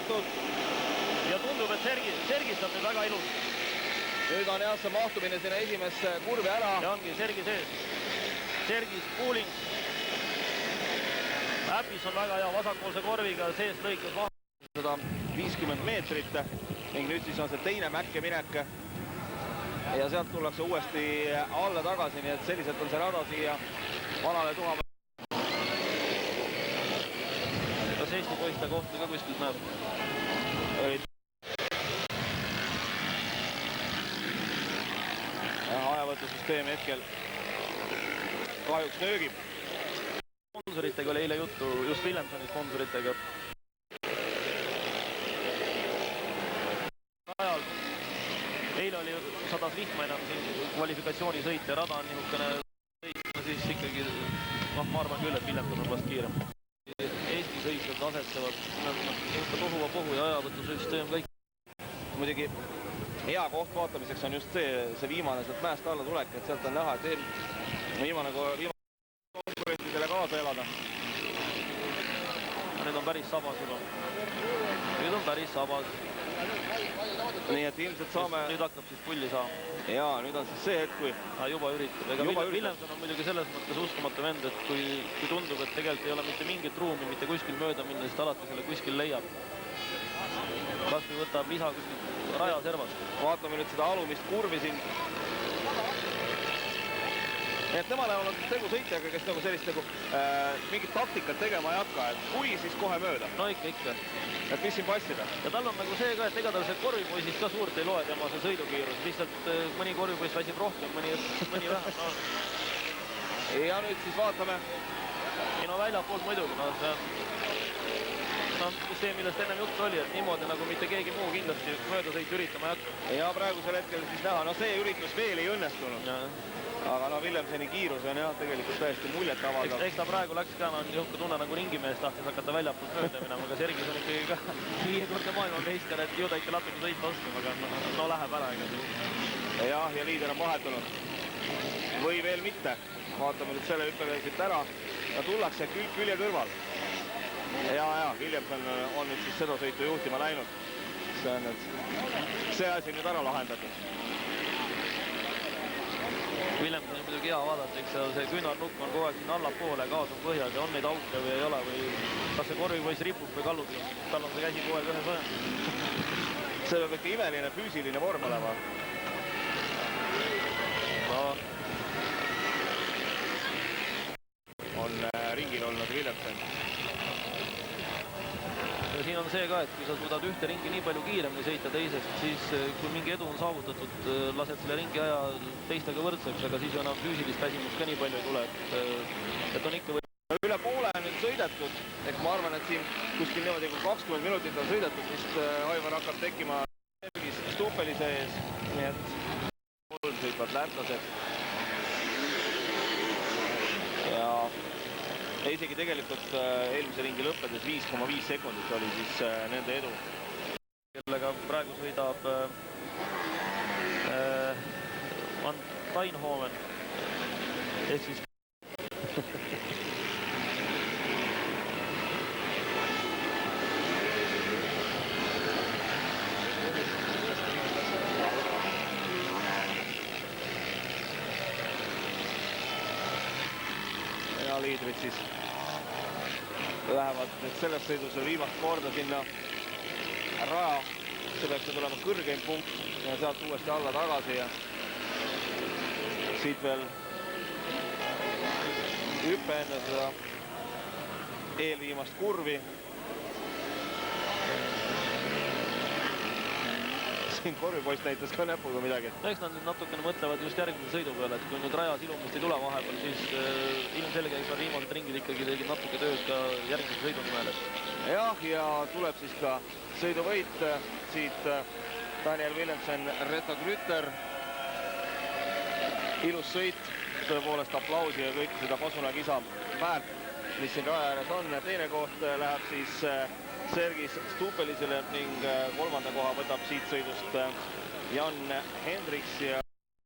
tehtud. Ja tundub, et Sergis saab nüüd väga ilus. Nüüd on jah see mahtumine sinna esimesse kurvi ära. Ja ongi Sergi sees. Sergis Puuling. Äpis on väga hea vasakpoolse korviga, sees lõikas maha. 150 meetrit ning nüüd siis on see teine mäkke minek. Ja sealt tullakse uuesti alla tagasi, nii et selliselt on see rada siia vanale Tuhamäe. Kas Eesti poiste kohta ka kuskilt näeb? Ajavõtusüsteem hetkel kahjuks nöögib. Sponsoritega oli eile juttu, just Willemsoni sponsoritega. Eile oli sadas vihma enam siin kvalifikatsioonisõit ja rada on nihukene sõit, siis ikkagi, ma arvan küll, et Willemson on vast kiirem. Eesti sõitjad asetsevad, tohuva pohu ja ajavõtusüsteem kõik. Muidugi hea koht vaatamiseks on just see viimane sealt mäest alla tulek, et sealt on näha, et viimane konkurentidele kaasa elada. Nüüd on päris sabas juba. Nüüd on päris sabas. Nii et ilmselt saame... Nüüd hakkab siis pulli saama. Jaa, nüüd on siis see hetk, kui... Juba üritab. Ega Willemson on muidugi selles mõttes uskumatu vend, et kui tundub, et tegelikult ei ole mitte mingit ruumi, mitte kuskil mööda minna, siis ta alati selle kuskil leiab. Kas või võtab lisa kuskil rajaservast. Vaatame nüüd seda alumist kurvi siin. Et nemad on tegu sõitjaga, kes nagu sellist mingit taktikat tegema ei hakka, et kui, siis kohe mööda. No ikka. Et mis siin passida? Ja tal on nagu see ka, et ega tal see korvipoisist ka suurt ei loe tema see sõidukiirus. Lihtsalt mõni korvipoiss väsib rohkem, mõni vähem. Ja nüüd siis vaatame. Ei no väljapoolt muidugi. See, millest ennem juttu oli, et niimoodi nagu mitte keegi muu kindlasti möödasõit üritama ei hakka. Ja praegusel hetkel siis näha, see üritus veel ei õnnestunud. Aga Willemsoni kiirus on jah tegelikult täiesti muljet avaldav. Eks ta praegu läks ka, nihuke tunne nagu ringimees tahtis hakata väljapoolt mööda minema, aga Sergis on ikkagi ka 5-kordne maailmameister, et ju ta ikka natuke sõita oskab, aga no läheb ära. Jah, ja liider on vahetunud. Või veel mitte. Vaatame nüüd selle hüppega siit ära. Ja tullakse külje kõrval. Ja, Willemson on nüüd siis seda sõitu juhtima läinud. See on nüüd see asi nüüd ära lahendatud. Willemson on muidugi hea vaadata, eks see küünarnukk on kogu aeg siin allapoole, gaas on põhjas ja on neid auke või ei ole või kas see korvipoiss ripub või kallutab. Tal on see käsi kogu aeg ühes õhe. See peab ikka imeline füüsiline vorm olema. On ringil olnud Willemson. Ja siin on see ka, et kui sa suudad ühte ringi nii palju kiiremini sõita teisest, siis kui mingi edu on saavutatud, lased selle ringi aja teistega võrdseks, aga siis enam füüsilist väsimust ka nii palju ei tule, et on ikka üle poole on nüüd sõidetud, ehk ma arvan, et siin kuskil niimoodi kui 20 minutit on sõidetud, vist Aivar hakkab tekkima Stupeli sees, nii et 3 sõitvad lätlased. Ja isegi tegelikult eelmise ringi lõppedes 5,5 sekundit oli siis nende edu. Kellega praegu sõidab Van Steinhoven ehk siis liidrid siis lähevad selles sõidus viimast korda sinna raja. See peaks tulema kõrgeim punkt ja sealt uuesti alla tagasi ja siit veel hüppe enne seda eelviimast kurvi. Siin korvipoist näitas ka näpuga midagi. Eks nad nüüd natukene mõtlevad just järgmise sõidu peale, et kui nüüd rajas ilumist ei tule vahepeal, siis ilmselge ka viimased ringid ikkagi tegid natuke tööd ka järgmise sõidu nimel. Jah, ja tuleb siis ka sõiduvõit siit Daniel Willemson, Reto Grüter. Ilus sõit, tõepoolest aplausi ja kõik seda pasunakisa väärt, mis siin raja ääres on. Teine koht läheb siis Sergis Stupelisele ning kolmanda koha võtab siit sõidust Jan Hendriks ja